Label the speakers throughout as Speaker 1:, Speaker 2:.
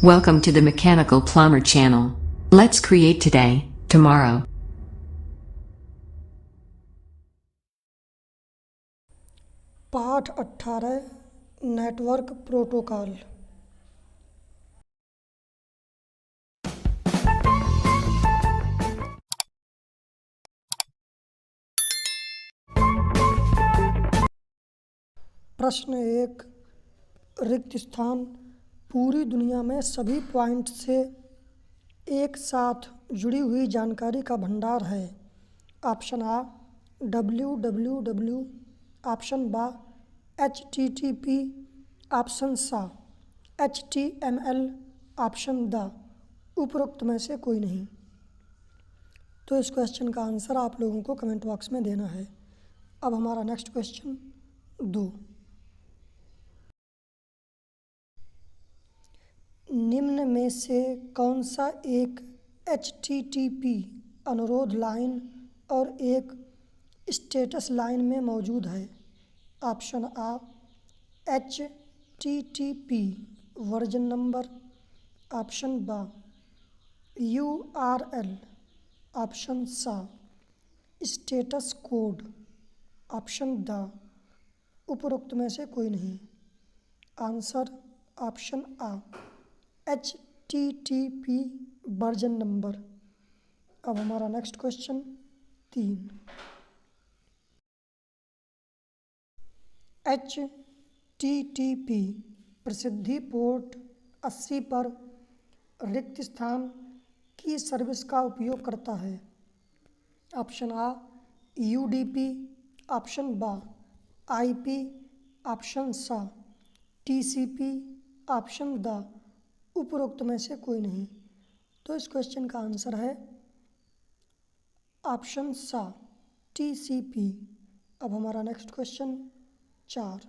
Speaker 1: Welcome to the Mechanical Plumber channel. Let's create today, tomorrow.
Speaker 2: पाठ 18 network protocol. प्रश्न 1। रिक्त स्थान पूरी दुनिया में सभी पॉइंट से एक साथ जुड़ी हुई जानकारी का भंडार है। ऑप्शन आ www, ऑप्शन बा http, ऑप्शन सा html, ऑप्शन द उपरोक्त में से कोई नहीं। तो इस क्वेश्चन का आंसर आप लोगों को कमेंट बॉक्स में देना है। अब हमारा नेक्स्ट क्वेश्चन 2। निम्न में से कौन सा एक http अनुरोध लाइन और एक स्टेटस लाइन में मौजूद है। ऑप्शन आ http वर्जन नंबर, ऑप्शन बा URL, ऑप्शन सा स्टेटस कोड, ऑप्शन द उपरोक्त में से कोई नहीं। आंसर ऑप्शन आ http वर्जन नंबर। अब हमारा नेक्स्ट क्वेश्चन 3। http प्रसिद्धि पोर्ट 80 पर रिक्त स्थान की सर्विस का उपयोग करता है। ऑप्शन आ UDP, ऑप्शन बा IP, ऑप्शन सा TCP, ऑप्शन द उपरोक्त में से कोई नहीं। तो इस क्वेश्चन का आंसर है ऑप्शन सा TCP। अब हमारा नेक्स्ट क्वेश्चन 4।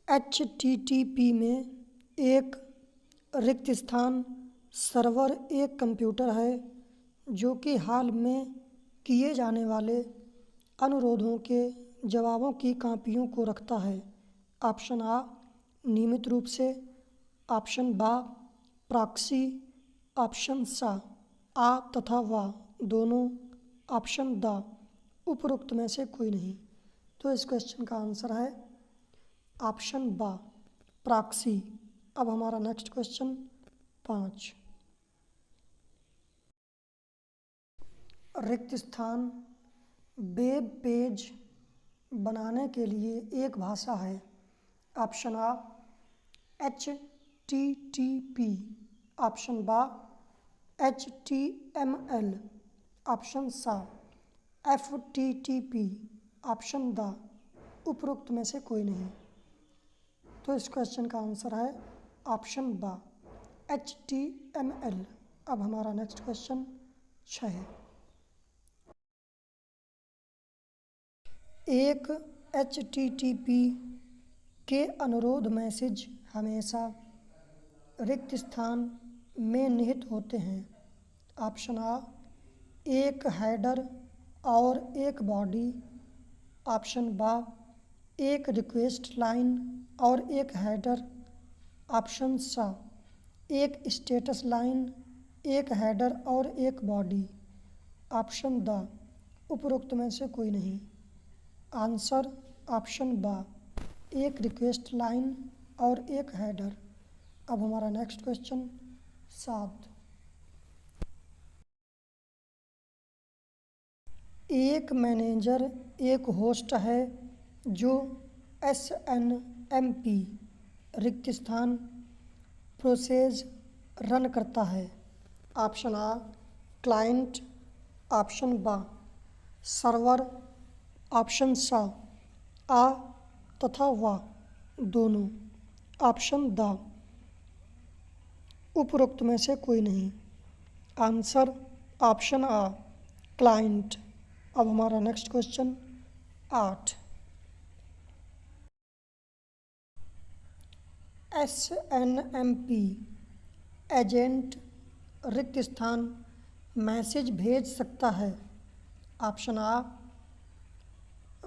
Speaker 2: http में एक रिक्त स्थान सर्वर एक कंप्यूटर है जो कि हाल में किए जाने वाले अनुरोधों के जवाबों की कॉपियों को रखता है। ऑप्शन आ नियमित रूप से, ऑप्शन बा प्रॉक्सी, ऑप्शन सा आ तथा वा दोनों, ऑप्शन द उपरोक्त में से कोई नहीं। तो इस क्वेश्चन का आंसर है ऑप्शन बा प्रॉक्सी। अब हमारा नेक्स्ट क्वेश्चन 5। रिक्त स्थान वेब पेज बनाने के लिए एक भाषा है। ऑप्शन आ HTTP, ऑप्शन बा HTML, ऑप्शन सा FTTP, ऑप्शन द उपरोक्त में से कोई नहीं। तो इस क्वेश्चन का आंसर है ऑप्शन बा HTML। अब हमारा नेक्स्ट क्वेश्चन 6। एक http के अनुरोध मैसेज हमेशा रिक्त स्थान में निहित होते हैं। ऑप्शन आ एक हेडर और एक बॉडी, ऑप्शन बा एक रिक्वेस्ट लाइन और एक हेडर, ऑप्शन सा एक स्टेटस लाइन, एक हेडर और एक बॉडी, ऑप्शन द उपरोक्त में से कोई नहीं। आंसर ऑप्शन बा एक रिक्वेस्ट लाइन और एक हेडर। अब हमारा नेक्स्ट क्वेश्चन 7। एक मैनेजर एक होस्ट है जो SNMP रिक्त स्थान प्रोसेस रन करता है। ऑप्शन आ क्लाइंट, ऑप्शन बा सर्वर, ऑप्शन सा आ तथा वा दोनों, ऑप्शन द उपरोक्त में से कोई नहीं। आंसर ऑप्शन आ क्लाइंट। अब हमारा नेक्स्ट क्वेश्चन 8। SNMP एजेंट रिक्त स्थान मैसेज भेज सकता है। ऑप्शन आ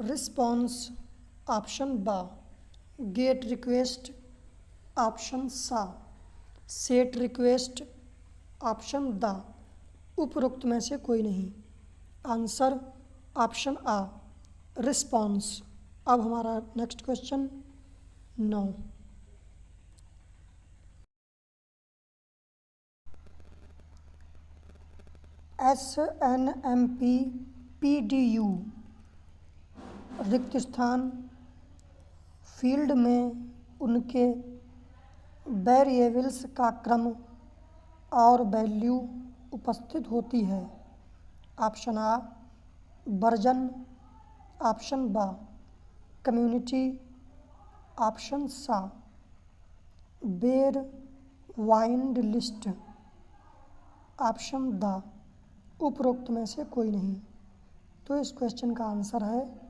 Speaker 2: रिस्पॉन्स, ऑप्शन बा गेट रिक्वेस्ट, ऑप्शन सा सेट रिक्वेस्ट, ऑप्शन द उपरोक्त में से कोई नहीं। आंसर ऑप्शन आ रिस्पॉन्स। अब हमारा नेक्स्ट क्वेश्चन 9। SNMP PDU रिक्त स्थान फील्ड में उनके वेरिएबल्स का क्रम और वैल्यू उपस्थित होती है। ऑप्शन आ वर्जन, ऑप्शन बा कम्युनिटी, ऑप्शन सा बेर वाइंड लिस्ट, ऑप्शन द उपरोक्त में से कोई नहीं। तो इस क्वेश्चन का आंसर है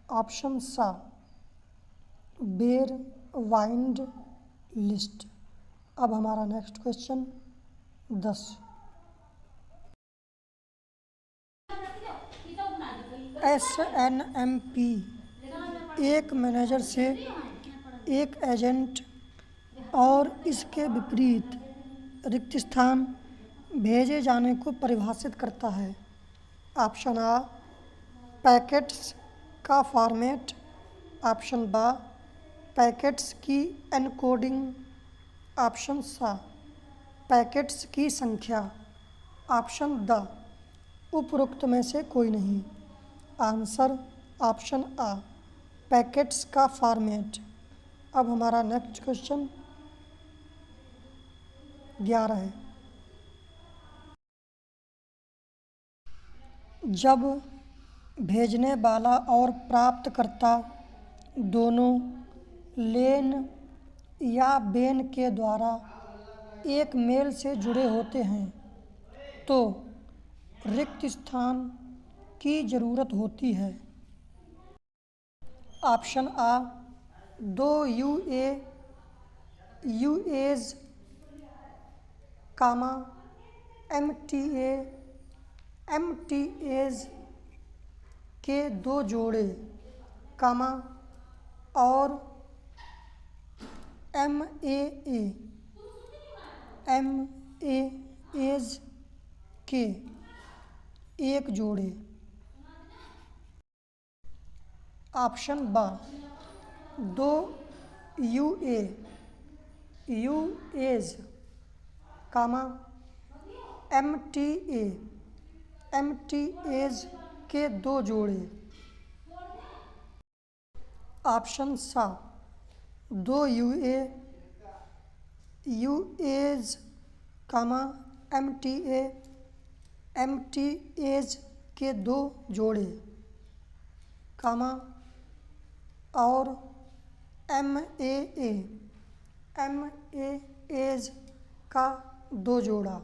Speaker 2: ऑप्शन सा बेर वाइंड लिस्ट। अब हमारा नेक्स्ट क्वेश्चन 10। SNMP एक मैनेजर से एक एजेंट और इसके विपरीत रिक्त स्थान भेजे जाने को परिभाषित करता है। ऑप्शन आ पैकेट्स का फॉर्मेट, ऑप्शन बा पैकेट्स की एनकोडिंग, ऑप्शन सा पैकेट्स की संख्या, ऑप्शन द उपरोक्त में से कोई नहीं। आंसर ऑप्शन आ पैकेट्स का फॉर्मेट। अब हमारा नेक्स्ट क्वेश्चन 11 है। जब भेजने वाला और प्राप्तकर्ता दोनों लेन या बेन के द्वारा एक मेल से जुड़े होते हैं तो रिक्त स्थान की ज़रूरत होती है। ऑप्शन आ दो यूएज कामा एमटीएज के दो जोड़े कामा और एमएएज के एक जोड़े। ऑप्शन बा दो यूएज कामा एमटीएज के दो जोड़े। ऑप्शन सा दो यूएज कामा एमटीएज के दो जोड़े कामा और एमएएज का दो जोड़ा।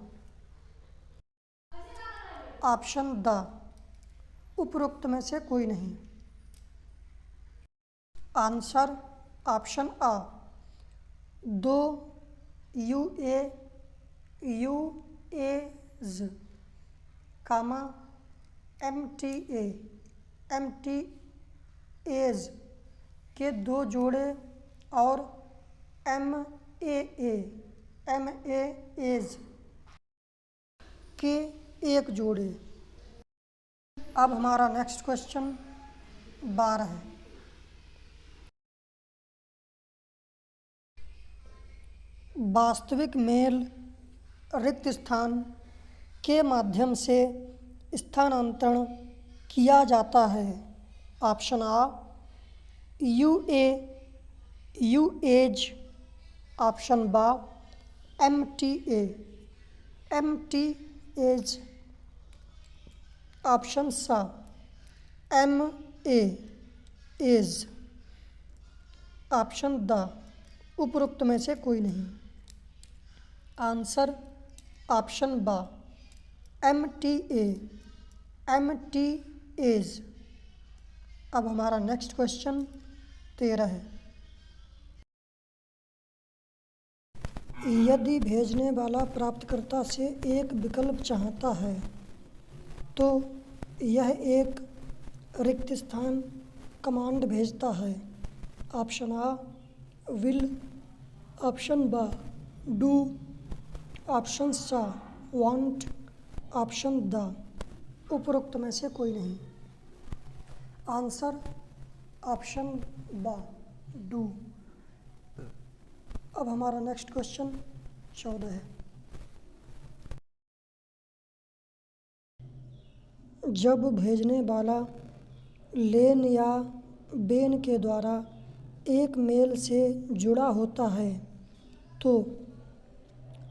Speaker 2: ऑप्शन द उपरोक्त में से कोई नहीं। आंसर ऑप्शन आ दो यूएज कामा एमटीएज के दो जोड़े और एमएएज के एक जोड़े। अब हमारा नेक्स्ट क्वेश्चन 12 है। वास्तविक मेल रिक्त स्थान के माध्यम से स्थानांतरण किया जाता है। ऑप्शन आ यूएज, ऑप्शन बा एमटीएज, ऑप्शन सा एमएएज, ऑप्शन द उपरोक्त में से कोई नहीं। आंसर ऑप्शन बा एमटीएज। अब हमारा नेक्स्ट क्वेश्चन 13 है। यदि भेजने वाला प्राप्तकर्ता से एक विकल्प चाहता है तो यह एक रिक्त स्थान कमांड भेजता है। ऑप्शन आ विल, ऑप्शन बा डू, ऑप्शन सा वांट, ऑप्शन द उपरोक्त में से कोई नहीं। आंसर ऑप्शन बा डू। अब हमारा नेक्स्ट क्वेश्चन 14 है। जब भेजने वाला लेन या बेन के द्वारा एक मेल से जुड़ा होता है तो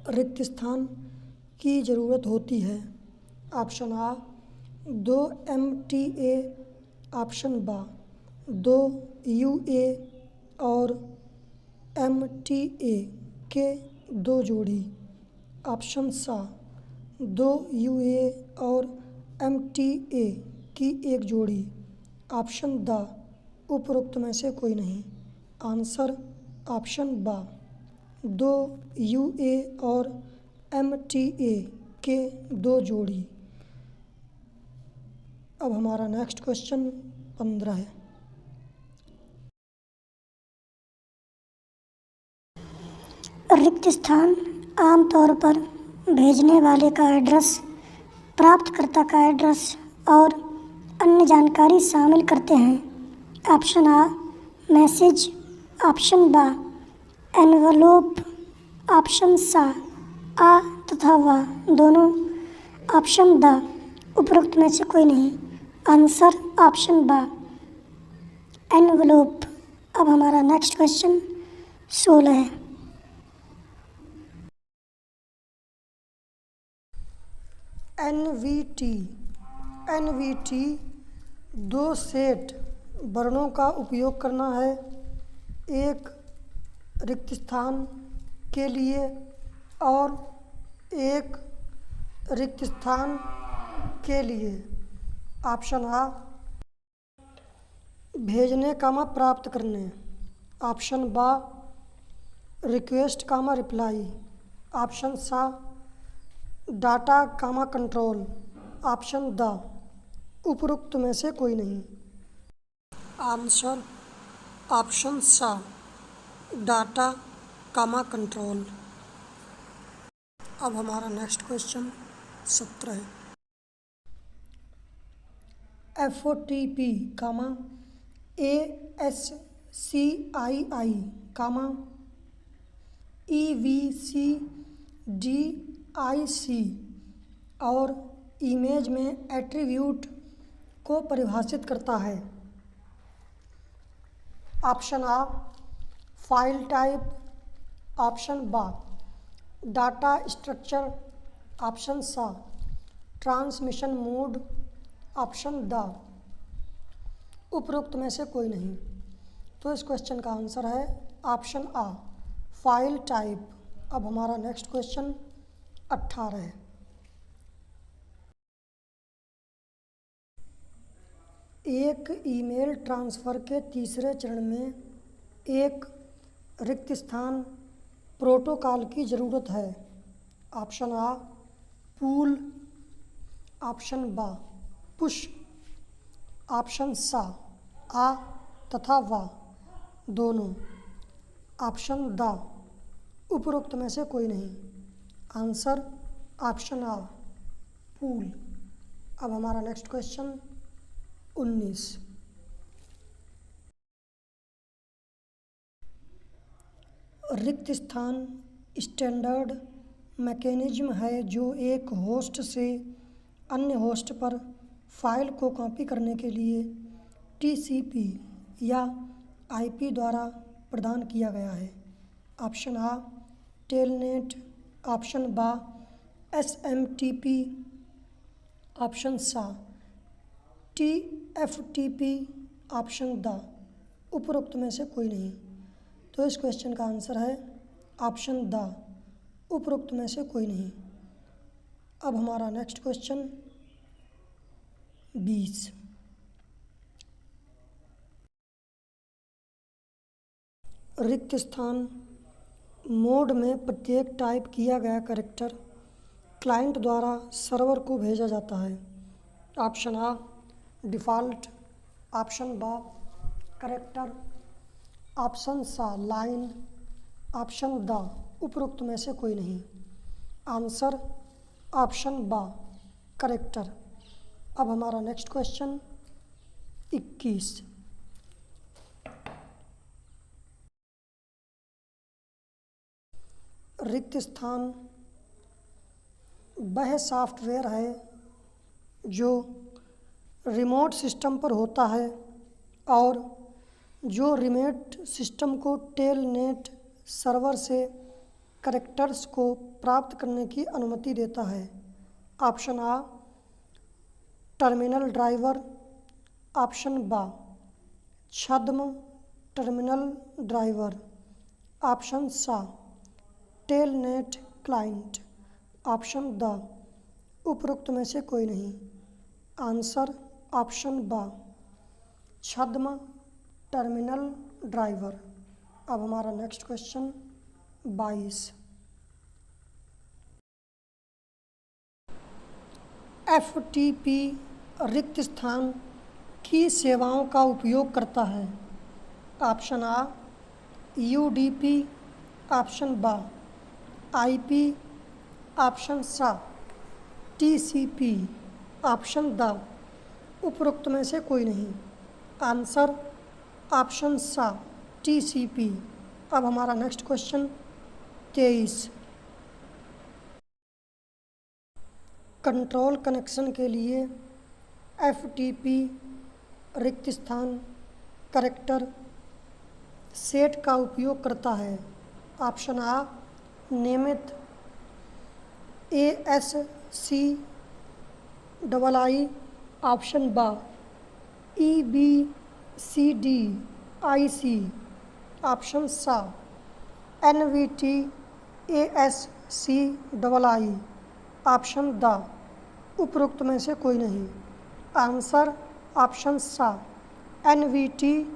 Speaker 2: रिक्त स्थान की ज़रूरत होती है। ऑप्शन आ 2 MTA, ऑप्शन बा 2 UA और MTA के 2 जोड़ी, ऑप्शन सा 2 UA और MTA की 1 जोड़ी, ऑप्शन द उपरोक्त में से कोई नहीं। आंसर ऑप्शन बा 2 UA और MTA के 2 जोड़ी। अब हमारा नेक्स्ट क्वेश्चन 15 है।
Speaker 3: रिक्त स्थान आमतौर पर भेजने वाले का एड्रेस, प्राप्तकर्ता का एड्रेस और अन्य जानकारी शामिल करते हैं। ऑप्शन आ मैसेज, ऑप्शन बा एनवलप, ऑप्शन सा आ तथा वा दोनों, ऑप्शन द उपरोक्त में से कोई नहीं। आंसर ऑप्शन बा एनवलप। अब हमारा नेक्स्ट क्वेश्चन 16 है।
Speaker 2: NVT 2 सेट वर्णों का उपयोग करना है, एक रिक्त स्थान के लिए और एक रिक्त स्थान के लिए। ऑप्शन आ भेजने कामा प्राप्त करने, ऑप्शन बा रिक्वेस्ट कामा रिप्लाई, ऑप्शन सा डाटा कामा कंट्रोल, ऑप्शन द उपरोक्त में से कोई नहीं। आंसर ऑप्शन सा डाटा कामा कंट्रोल। अब हमारा नेक्स्ट क्वेश्चन 17 है। FOTP comma ASCII comma EVCDIC और इमेज में एट्रीब्यूट को परिभाषित करता है। ऑप्शन आ फाइल टाइप, ऑप्शन बा डाटा स्ट्रक्चर, ऑप्शन सा ट्रांसमिशन मोड, ऑप्शन द उपरोक्त में से कोई नहीं। तो इस क्वेश्चन का आंसर है ऑप्शन आ फाइल टाइप। अब हमारा नेक्स्ट क्वेश्चन 18 है। एक ईमेल ट्रांसफ़र के तीसरे चरण में एक रिक्त स्थान प्रोटोकॉल की ज़रूरत है। ऑप्शन आ पूल, ऑप्शन बा पुश, ऑप्शन सा आ तथा वा दोनों, ऑप्शन द उपरोक्त में से कोई नहीं। आंसर ऑप्शन आ पूल। अब हमारा नेक्स्ट क्वेश्चन 19। रिक्त स्थान स्टैंडर्ड मैकेनिज्म है जो एक होस्ट से अन्य होस्ट पर फाइल को कॉपी करने के लिए TCP या IP द्वारा प्रदान किया गया है। ऑप्शन आ टेलनेट, ऑप्शन बा SMTP, ऑप्शन सा TFTP, ऑप्शन द उपरोक्त में से कोई नहीं। तो इस क्वेश्चन का आंसर है ऑप्शन द उपरोक्त में से कोई नहीं। अब हमारा नेक्स्ट क्वेश्चन 20। रिक्त स्थान मोड में प्रत्येक टाइप किया गया कैरेक्टर क्लाइंट द्वारा सर्वर को भेजा जाता है। ऑप्शन आ डिफ़ॉल्ट, ऑप्शन बा कैरेक्टर, ऑप्शन सा लाइन, ऑप्शन द, उपरोक्त में से कोई नहीं। आंसर ऑप्शन बा, करेक्टर। अब हमारा नेक्स्ट क्वेश्चन 21। रिक्त स्थान वह सॉफ्टवेयर है जो रिमोट सिस्टम पर होता है और जो रिमोट सिस्टम को टेलनेट सर्वर से कैरेक्टर्स को प्राप्त करने की अनुमति देता है। ऑप्शन आ, टर्मिनल ड्राइवर। ऑप्शन बा, छद्म टर्मिनल ड्राइवर। ऑप्शन सा, टेलनेट क्लाइंट। ऑप्शन द, उपरोक्त में से कोई नहीं। आंसर ऑप्शन बा, छद्म टर्मिनल ड्राइवर। अब हमारा नेक्स्ट क्वेश्चन 22। FTP रिक्त स्थान की सेवाओं का उपयोग करता है। ऑप्शन आ, UDP। ऑप्शन बा, IP। ऑप्शन सा, TCP। ऑप्शन द, उपरोक्त में से कोई नहीं। आंसर ऑप्शन सा, TCP। अब हमारा नेक्स्ट क्वेश्चन 23। कंट्रोल कनेक्शन के लिए FTP रिक्त स्थान कैरेक्टर सेट का उपयोग करता है। ऑप्शन आ, नियमित ASCII। ऑप्शन बा, EBCDIC। ऑप्शन सा, NVTASCII। ऑप्शन द, उपरोक्त में से कोई नहीं। आंसर ऑप्शन सा, NVTASCII।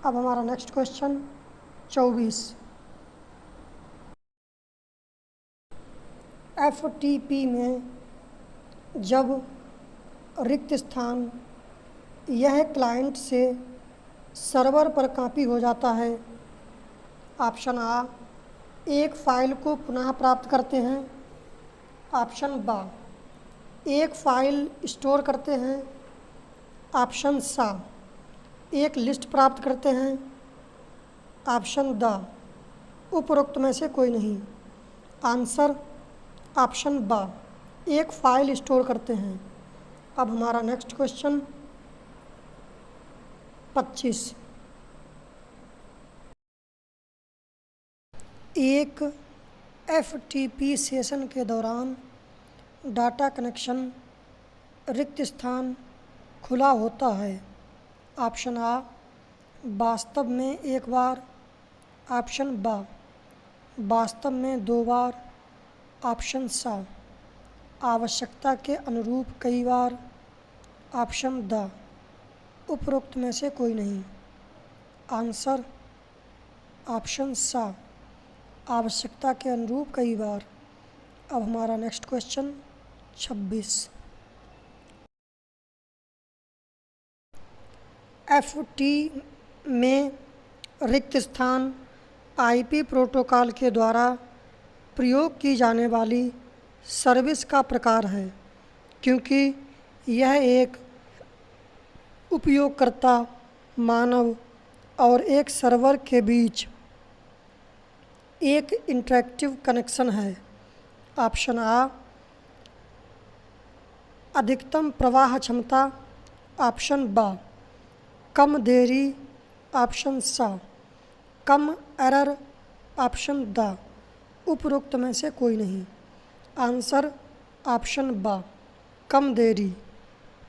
Speaker 2: अब हमारा नेक्स्ट क्वेश्चन 24। FTP में जब रिक्त स्थान यह क्लाइंट से सर्वर पर कॉपी हो जाता है। ऑप्शन आ, एक फ़ाइल को पुनः प्राप्त करते हैं। ऑप्शन बा, एक फ़ाइल स्टोर करते हैं। ऑप्शन सा, एक लिस्ट प्राप्त करते हैं। ऑप्शन द, उपरोक्त में से कोई नहीं। आंसर ऑप्शन बा, एक फ़ाइल स्टोर करते हैं। अब हमारा नेक्स्ट क्वेश्चन 25। एक FTP सेशन के दौरान डाटा कनेक्शन रिक्त स्थान खुला होता है। ऑप्शन आ, वास्तव में एक बार। ऑप्शन बा, वास्तव में 2 बार। ऑप्शन सा, आवश्यकता के अनुरूप कई बार। ऑप्शन द, उपरोक्त में से कोई नहीं। आंसर ऑप्शन सा, आवश्यकता के अनुरूप कई बार। अब हमारा नेक्स्ट क्वेश्चन 26। FTP में रिक्त स्थान IP प्रोटोकॉल के द्वारा प्रयोग की जाने वाली सर्विस का प्रकार है, क्योंकि यह एक उपयोगकर्ता मानव और एक सर्वर के बीच एक इंटरैक्टिव कनेक्शन है। ऑप्शन आ, अधिकतम प्रवाह क्षमता। ऑप्शन बा, कम देरी। ऑप्शन सा, कम एरर। ऑप्शन द, उपरोक्त में से कोई नहीं। आंसर ऑप्शन बा, कम देरी।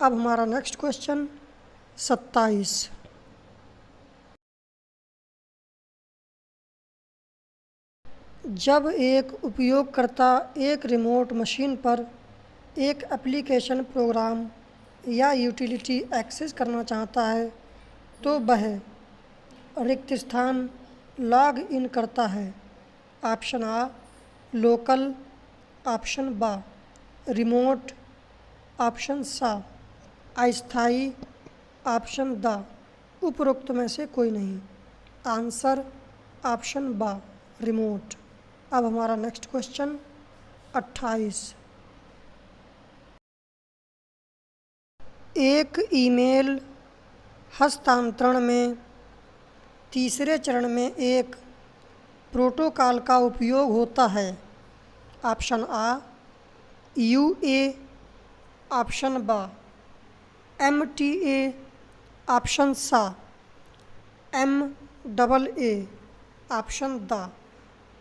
Speaker 2: अब हमारा नेक्स्ट क्वेश्चन 27। जब एक उपयोगकर्ता एक रिमोट मशीन पर एक एप्लीकेशन, प्रोग्राम या यूटिलिटी एक्सेस करना चाहता है तो वह रिक्त स्थान लॉग इन करता है। ऑप्शन आ, लोकल। ऑप्शन बा, रिमोट। ऑप्शन सा, अस्थायी। ऑप्शन द, उपरोक्त में से कोई नहीं। आंसर ऑप्शन बा रिमोट। अब हमारा नेक्स्ट क्वेश्चन 28। एक ईमेल हस्तांतरण में तीसरे चरण में एक प्रोटोकॉल का उपयोग होता है। ऑप्शन आ UA, ऑप्शन बा MTA, ऑप्शन सा MAA, ऑप्शन दा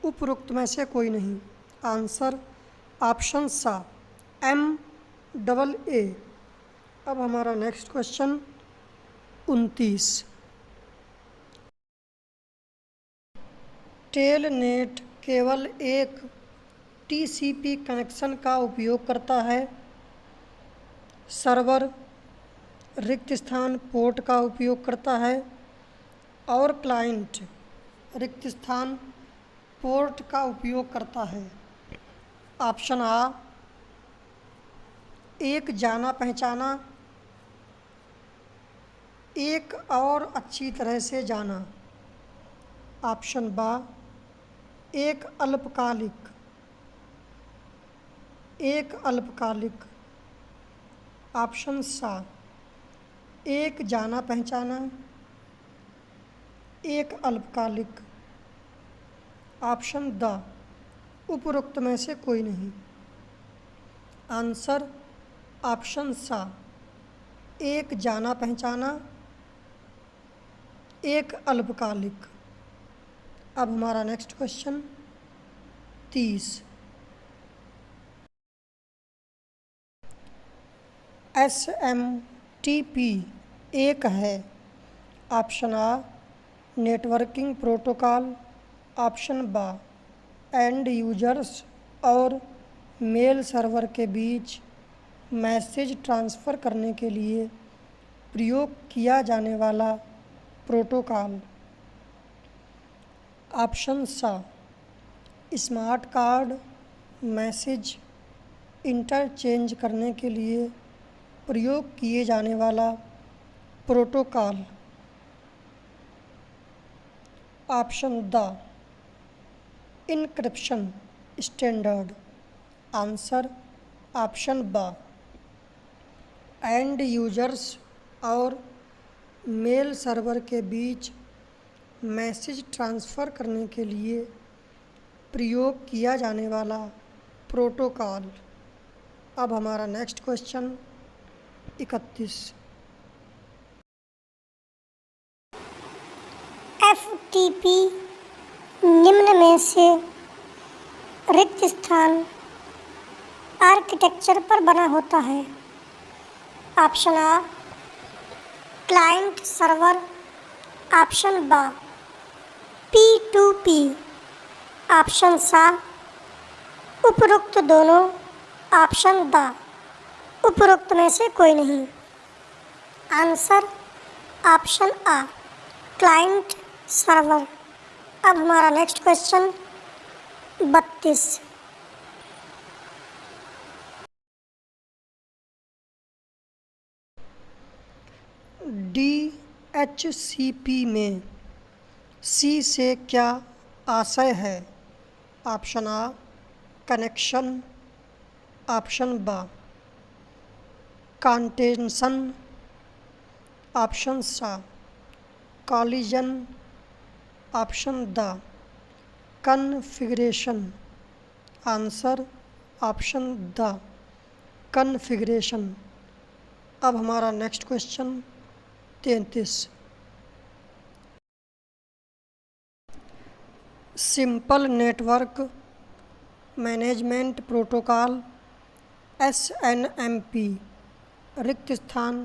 Speaker 2: उपरोक्त में से कोई नहीं। आंसर ऑप्शन सा MAA। अब हमारा नेक्स्ट क्वेश्चन 29। टेलनेट केवल एक TCP कनेक्शन का उपयोग करता है। सर्वर रिक्त स्थान पोर्ट का उपयोग करता है और क्लाइंट रिक्त स्थान पोर्ट का उपयोग करता है। ऑप्शन आ एक जाना पहचाना, एक और अच्छी तरह से जाना। ऑप्शन बा एक अल्पकालिक, एक अल्पकालिक। ऑप्शन सा एक जाना पहचाना, एक अल्पकालिक। ऑप्शन द उपरोक्त में से कोई नहीं। आंसर ऑप्शन सा एक जाना पहचाना, एक अल्पकालिक। अब हमारा नेक्स्ट क्वेश्चन 30। SMTP एक है। ऑप्शन आ नेटवर्किंग प्रोटोकॉल, ऑप्शन बा एंड यूजर्स और मेल सर्वर के बीच मैसेज ट्रांसफ़र करने के लिए प्रयोग किया जाने वाला प्रोटोकॉल। ऑप्शन सा स्मार्ट कार्ड मैसेज इंटरचेंज करने के लिए प्रयोग किए जाने वाला protocol. Option the encryption standard. Answer option बा एंड यूजर्स और मेल सर्वर के बीच मैसेज ट्रांसफ़र करने के लिए प्रयोग किया जाने वाला प्रोटोकॉल। अब हमारा नेक्स्ट क्वेश्चन 31।
Speaker 3: FTP निम्न में से रिक्त स्थान आर्किटेक्चर पर बना होता है। ऑप्शन आ क्लाइंट सर्वर, ऑप्शन बा P2P, ऑप्शन सा उपरोक्त दोनों, ऑप्शन दा उपरोक्त में से कोई नहीं। आंसर ऑप्शन आ क्लाइंट सर्वर। अब हमारा नेक्स्ट क्वेश्चन 32।
Speaker 2: DHCP में C से क्या आशय है। ऑप्शन आ कनेक्शन, ऑप्शन बा कॉन्टेंशन, ऑप्शन सा collision, option the configuration. Answer option the configuration. अब हमारा next question 33। Simple network management protocol SNMP रिक्त स्थान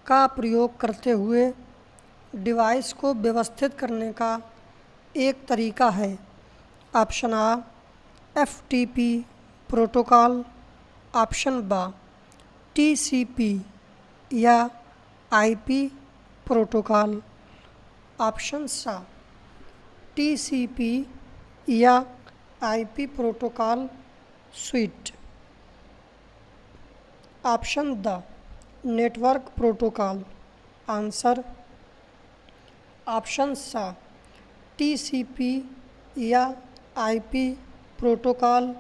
Speaker 2: का प्रयोग करते हुए डिवाइस को व्यवस्थित करने का एक तरीका है। ऑप्शन आ FTP प्रोटोकॉल, ऑप्शन बा TCP या IP प्रोटोकॉल, ऑप्शन सा TCP या IP protocol sweet, option the network protocol. Answer option सा TCP या IP प्रोटोकॉल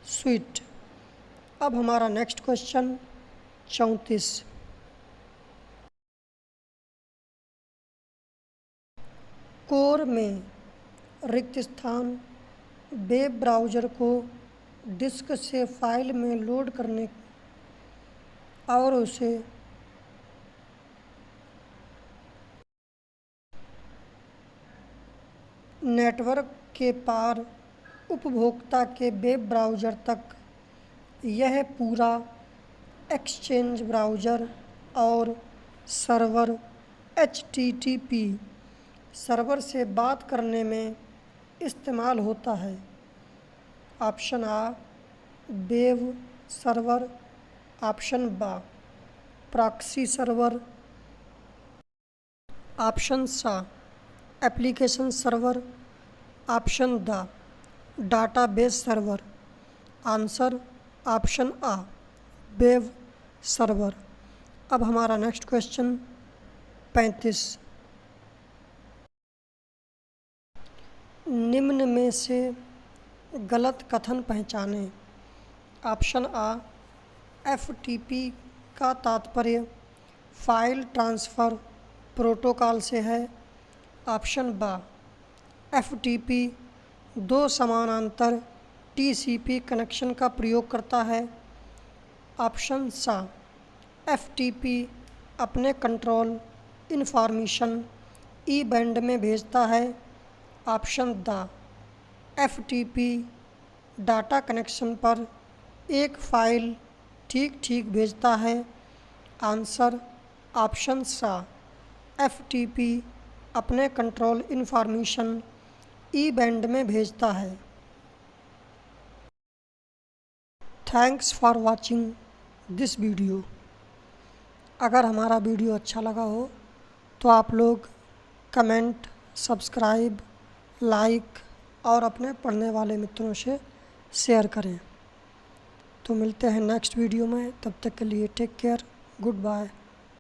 Speaker 2: स्विट। अब हमारा नेक्स्ट क्वेश्चन 34। कोर में रिक्त स्थान वेब ब्राउज़र को डिस्क से फाइल में लोड करने और उसे नेटवर्क के पार उपभोक्ता के वेब ब्राउज़र तक यह पूरा एक्सचेंज ब्राउज़र और सर्वर HTTP सर्वर से बात करने में इस्तेमाल होता है। ऑप्शन आ वेब सर्वर, ऑप्शन बा प्रॉक्सी सर्वर, ऑप्शन सा एप्लीकेशन सर्वर, ऑप्शन द डाटाबेस सर्वर। आंसर ऑप्शन आ वेब सर्वर। अब हमारा नेक्स्ट क्वेश्चन 35। निम्न में से गलत कथन पहचानें। ऑप्शन आ FTP का तात्पर्य फाइल ट्रांसफ़र प्रोटोकॉल से है। ऑप्शन बा FTP दो समानांतर TCP कनेक्शन का प्रयोग करता है। ऑप्शन सा FTP अपने कंट्रोल इन्फॉर्मेशन ई बैंड में भेजता है। Option the FTP data connection पर एक फ़ाइल ठीक ठीक भेजता है। आंसर ऑप्शन सा FTP अपने कंट्रोल इन्फॉर्मेशन ई बैंड में भेजता है। Thanks for watching this video. अगर हमारा वीडियो अच्छा लगा हो तो आप लोग कमेंट, सब्सक्राइब, लाइक और अपने पढ़ने वाले मित्रों से शेयर करें। तो मिलते हैं नेक्स्ट वीडियो में, तब तक के लिए टेक केयर, गुड बाय।